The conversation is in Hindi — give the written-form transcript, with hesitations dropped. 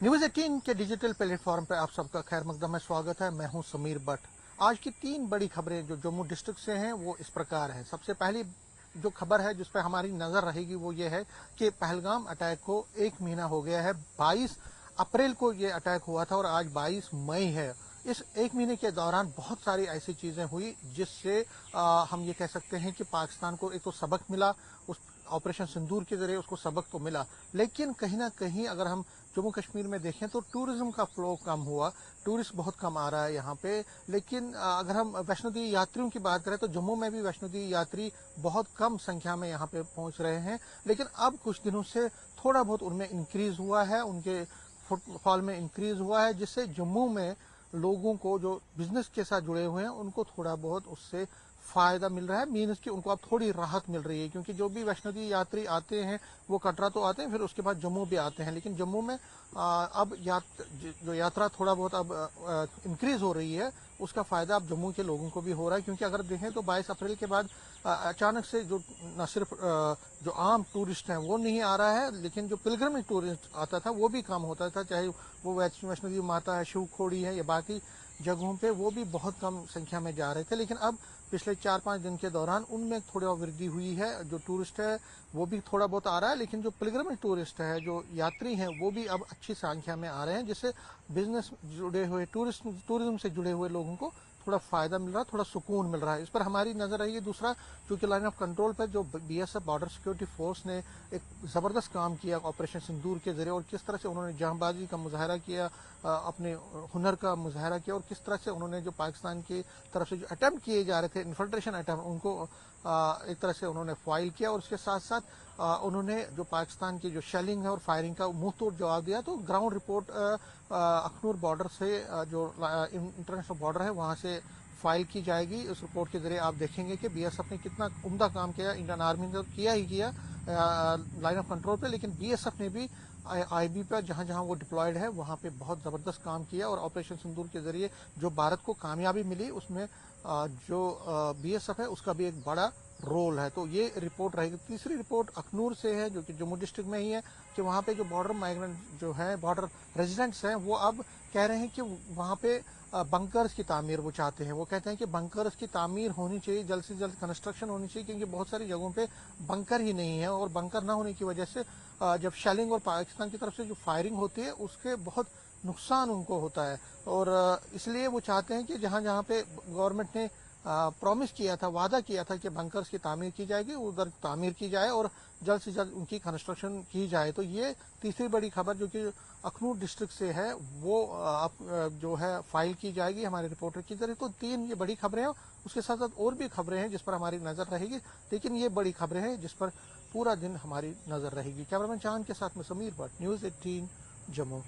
न्यूज़ 18 के डिजिटल प्लेटफॉर्म पर आप सबका खैर मकदम में स्वागत है। मैं हूं समीर भट्ट। आज की तीन बड़ी खबरें जो जम्मू डिस्ट्रिक्ट से हैं वो इस प्रकार है। सबसे पहली जो खबर है जिस पर हमारी नजर रहेगी वो ये है कि पहलगाम अटैक को एक महीना हो गया है। 22 अप्रैल को ये अटैक हुआ था और आज 22 मई है। इस एक महीने के दौरान बहुत सारी ऐसी चीजें हुई जिससे हम ये कह सकते हैं कि पाकिस्तान को एक तो सबक मिला। उस ऑपरेशन सिंदूर के जरिए उसको सबक तो मिला, लेकिन कहीं ना कहीं अगर हम जम्मू कश्मीर में देखें तो टूरिज्म का फ्लो कम हुआ। टूरिस्ट बहुत कम आ रहा है यहाँ पे। लेकिन अगर हम वैष्णो देवी यात्रियों की बात करें तो जम्मू में भी वैष्णो देवी यात्री बहुत कम संख्या में यहाँ पे पहुंच रहे हैं। लेकिन अब कुछ दिनों से थोड़ा बहुत उनमें इंक्रीज हुआ है, उनके फुटफॉल में इंक्रीज हुआ है, जिससे जम्मू में लोगों को जो बिजनेस के साथ जुड़े हुए हैं उनको थोड़ा बहुत उससे फायदा मिल रहा है। मीन्स कि उनको अब थोड़ी राहत मिल रही है, क्योंकि जो भी वैष्णो देवी यात्री आते हैं वो कटरा तो आते हैं, फिर उसके बाद जम्मू भी आते हैं। लेकिन जम्मू में अब जो यात्रा थोड़ा बहुत अब इंक्रीज हो रही है, उसका फायदा अब जम्मू के लोगों को भी हो रहा है। क्योंकि अगर देखें तो 22 अप्रैल के बाद अचानक से जो न सिर्फ जो आम टूरिस्ट हैं वो नहीं आ रहा है, लेकिन जो पिलग्रिमेज टूरिस्ट आता था वो भी कम होता था। चाहे वो वैष्णो देवी माता है, शिव खोड़ी है या बाकी जगहों पे, वो भी बहुत कम संख्या में जा रहे थे। लेकिन अब पिछले 4-5 दिन के दौरान उनमें थोड़ी और वृद्धि हुई है। जो टूरिस्ट है वो भी थोड़ा बहुत आ रहा है, लेकिन जो पिलग्रिमेज टूरिस्ट है, जो यात्री हैं, वो भी अब अच्छी संख्या में आ रहे हैं, जिससे बिजनेस जुड़े हुए टूरिज्म से जुड़े हुए लोगों को थोड़ा फायदा मिल रहा है, थोड़ा सुकून मिल रहा है। इस पर हमारी नजर रहेगी। दूसरा, क्योंकि लाइन ऑफ कंट्रोल पर जो बीएसएफ बॉर्डर सिक्योरिटी फोर्स ने एक जबरदस्त काम किया ऑपरेशन सिंदूर के जरिए, और किस तरह से उन्होंने जहांबाजी का मुजाहरा किया, अपने हुनर का मुजाहरा किया, और किस तरह से उन्होंने जो पाकिस्तान की तरफ से जो अटेम्प्ट किए जा रहे थे इन्फिल्ट्रेशन अटेम्प्ट, उनको एक तरह से उन्होंने फाइल किया। और उसके साथ साथ उन्होंने जो पाकिस्तान की जो शेलिंग है और फायरिंग का मुंह तोड़ जवाब दिया। तो ग्राउंड रिपोर्ट अखनूर बॉर्डर से जो इंटरनेशनल बॉर्डर है वहां से फाइल की जाएगी। इस रिपोर्ट के जरिए आप देखेंगे कि बीएसएफ ने कितना उम्दा काम किया। इंडियन आर्मी ने तो किया ही किया लाइन ऑफ कंट्रोल पे, लेकिन बीएसएफ ने भी आईबी पर जहां जहां वो डिप्लॉयड है वहां पे बहुत जबरदस्त काम किया। और ऑपरेशन सिंदूर के जरिए जो भारत को कामयाबी मिली, उसमें जो बीएसएफ है उसका भी एक बड़ा रोल है। तो ये रिपोर्ट रहेगी। तीसरी रिपोर्ट अखनूर से है, जो कि जम्मू डिस्ट्रिक्ट में ही है, कि वहां पे जो बॉर्डर माइग्रेंट जो है, बॉर्डर रेजिडेंट्स हैं, वो अब कह रहे हैं कि वहां पे बंकर्स की तामीर वो चाहते हैं। वो कहते हैं कि बंकर्स की तामीर होनी चाहिए, जल्द से जल्द कंस्ट्रक्शन होनी चाहिए, क्योंकि बहुत सारी जगहों पे बंकर ही नहीं है। और बंकर ना होने की वजह से जब शेलिंग और पाकिस्तान की तरफ से जो फायरिंग होती है उसके बहुत नुकसान उनको होता है। और इसलिए वो चाहते हैं कि जहां जहां पे गवर्नमेंट ने प्रॉमिस किया था, वादा किया था कि बंकर्स की तामीर की जाएगी, उधर तामीर की जाए और जल्द से जल्द उनकी कंस्ट्रक्शन की जाए। तो ये तीसरी बड़ी खबर जो कि अखनूर डिस्ट्रिक्ट से है, वो जो है फाइल की जाएगी हमारे रिपोर्टर की जरिए। तो तीन ये बड़ी खबरें हैं। उसके साथ साथ और भी खबरें हैं जिस पर हमारी नजर रहेगी, लेकिन ये बड़ी खबरें हैं जिस पर पूरा दिन हमारी नजर रहेगी। कैमरामैन चांद के साथ में समीर भट्ट, न्यूज़ 18 जम्मू।